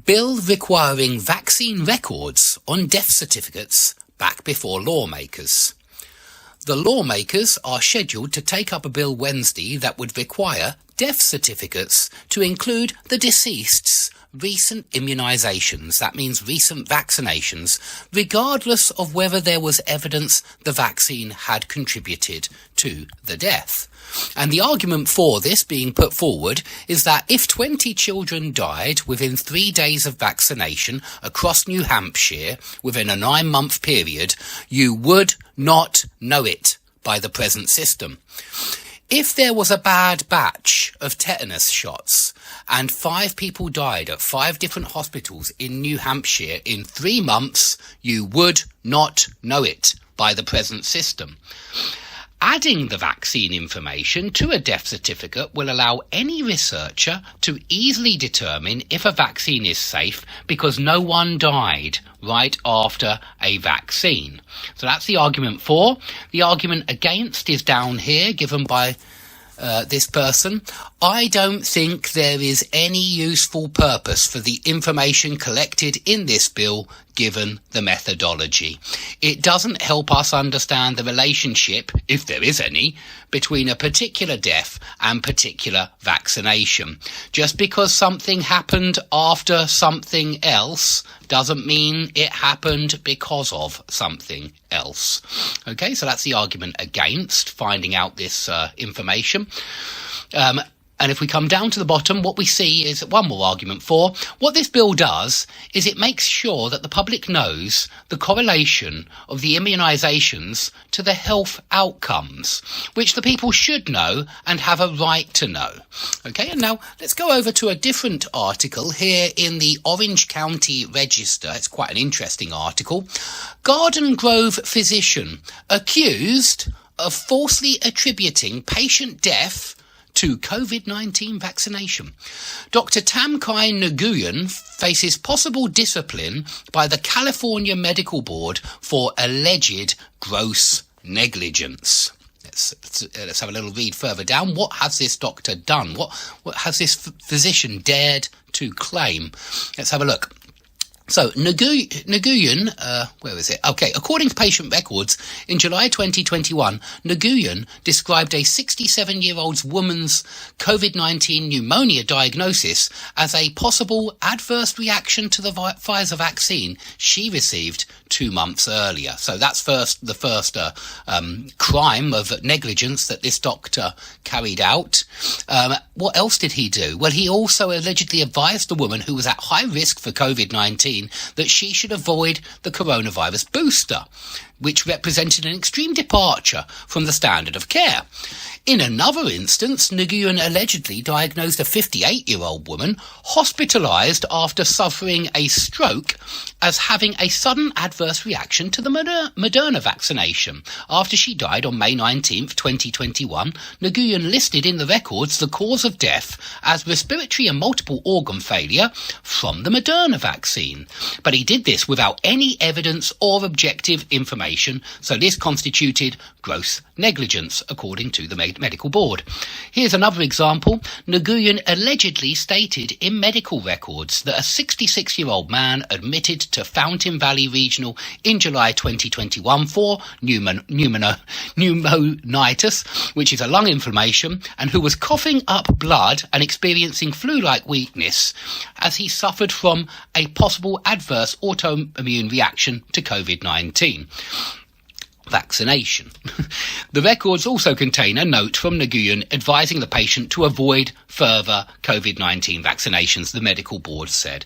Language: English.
Bill requiring vaccine records on death certificates back before lawmakers. The lawmakers are scheduled to take up a bill Wednesday that would require death certificates to include the deceased's recent immunisations, that means recent vaccinations, regardless of whether there was evidence the vaccine had contributed to the death. And the argument for this being put forward is that if 20 children died within 3 days of vaccination across New Hampshire within a 9-month period, you would not know it by the present system. If there was a bad batch of tetanus shots and 5 people died at 5 different hospitals in New Hampshire in 3 months, you would not know it by the present system. Adding the vaccine information to a death certificate will allow any researcher to easily determine if a vaccine is safe because no one died right after a vaccine. So that's the argument for. The argument against is down here, given by this person. I don't think there is any useful purpose for the information collected in this bill given the methodology. It doesn't help us understand the relationship, if there is any, between a particular death and particular vaccination. Just because something happened after something else doesn't mean it happened because of something else. Okay, so that's the argument against finding out this information. And if we come down to the bottom, what we see is one more argument for. What this bill does is it makes sure that the public knows the correlation of the immunisations to the health outcomes, which the people should know and have a right to know. Okay, and now let's go over to a different article here in the Orange County Register. It's quite an interesting article. Garden Grove physician accused of falsely attributing patient death to COVID-19 vaccination. Dr. Tamkai Nguyen faces possible discipline by the California Medical Board for alleged gross negligence. Let's have a little read further down. What has this doctor done? What has this physician dared to claim? Let's have a look. So, Nguyen, where is it? Okay, according to patient records, in July 2021, Nguyen described a 67-year-old woman's COVID-19 pneumonia diagnosis as a possible adverse reaction to the Pfizer vaccine she received 2 months earlier. So that's the first crime of negligence that this doctor carried out. What else did he do? Well, he also allegedly advised the woman who was at high risk for COVID-19 that she should avoid the coronavirus booster, which represented an extreme departure from the standard of care. In another instance, Nguyen allegedly diagnosed a 58-year-old woman hospitalised after suffering a stroke as having a sudden adverse reaction to the Moderna vaccination. After she died on May 19th, 2021, Nguyen listed in the records the cause of death as respiratory and multiple organ failure from the Moderna vaccine. But he did this without any evidence or objective information, so this constituted gross negligence, according to the medical board. Here's another example. Nguyen allegedly stated in medical records that a 66-year-old man admitted to Fountain Valley Regional in July 2021 for pneumonitis, which is a lung inflammation, and who was coughing up blood and experiencing flu-like weakness as he suffered from a possible adverse autoimmune reaction to COVID-19 vaccination. The records also contain a note from Nguyen advising the patient to avoid further COVID-19 vaccinations, the medical board said.